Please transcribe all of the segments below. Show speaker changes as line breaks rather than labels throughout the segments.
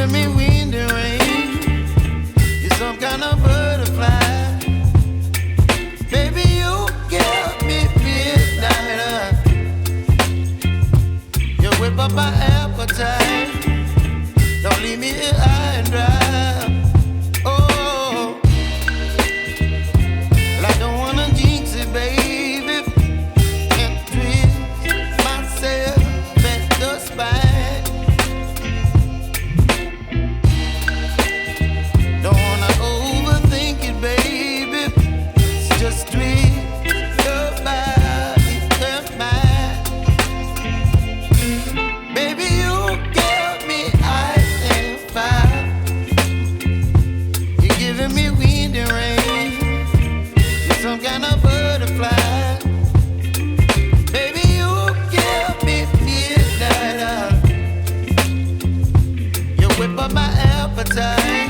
giving me wind and rain. You're some kind of butterfly. Baby, you give me midnight. You whip up my appetite. Don't leave me here high and dry. Oh, well, I don't wanna jinx it, baby, and twist myself at the spine. Don't wanna overthink it, baby. It's just twist your body and mine. Baby, you give me ice and fire. You're giving me wind and rain. You're some kind of butterfly. Baby, you give me midnight. You whip up my appetite.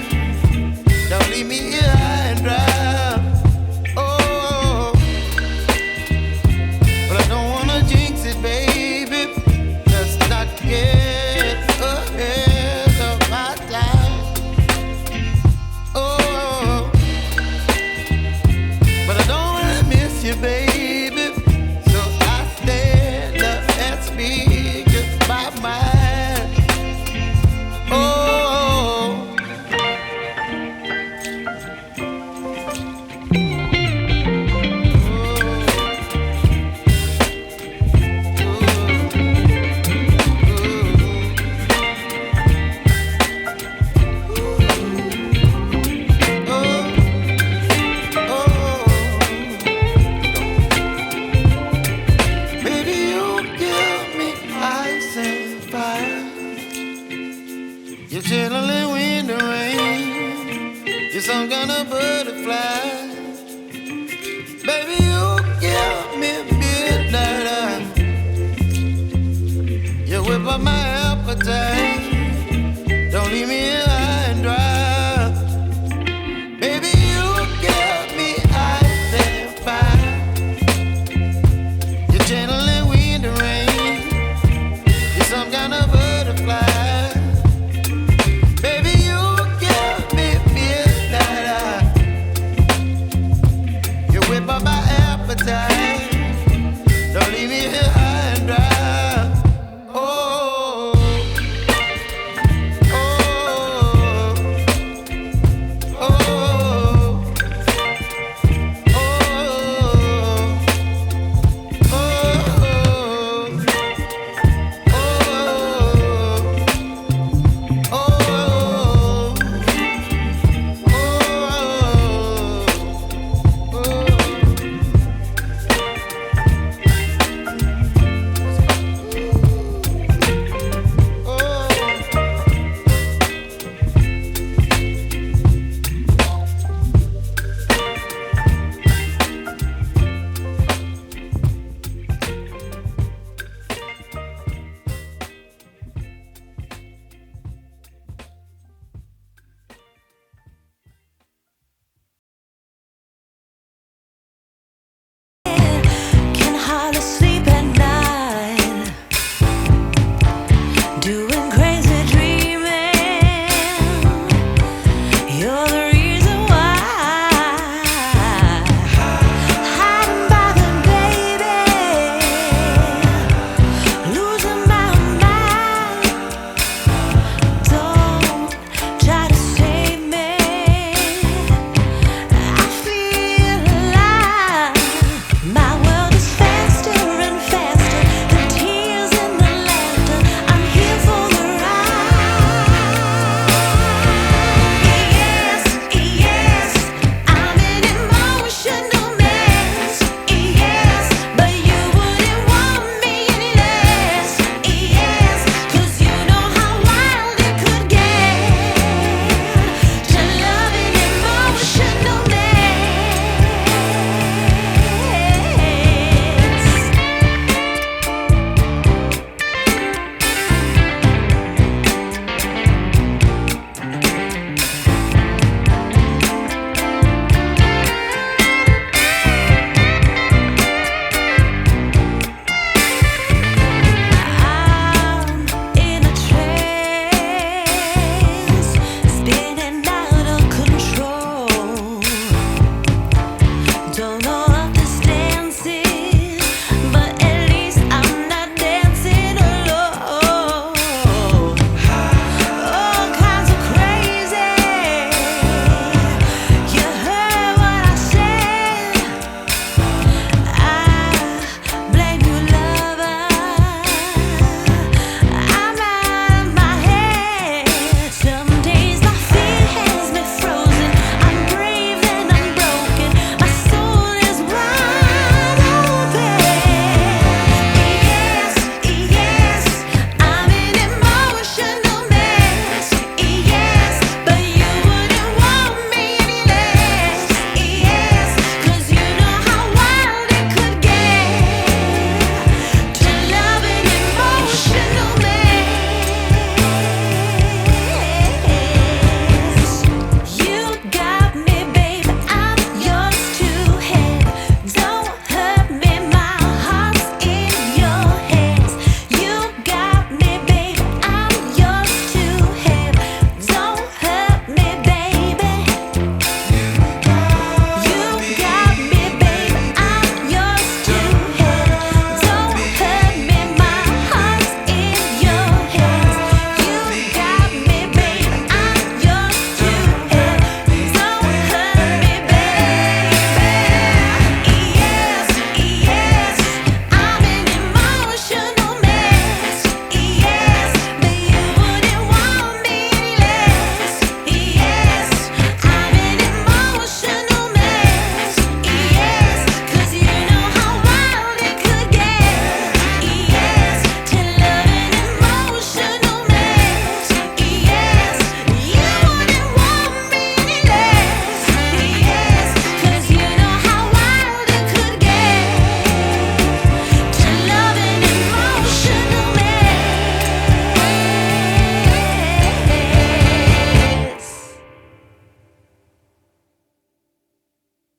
Don't leave me here high and dry. Oh, but I don't wanna jinx it, baby. Let's not get ahead of my time. Oh, but I don't wanna miss you, baby. So I stand up and speak just my mind. Oh. Baby, you give me ice and fire. You're chilling wind and rain. You're some kind of butterfly. Baby, you give me midnight. You whip up my appetite.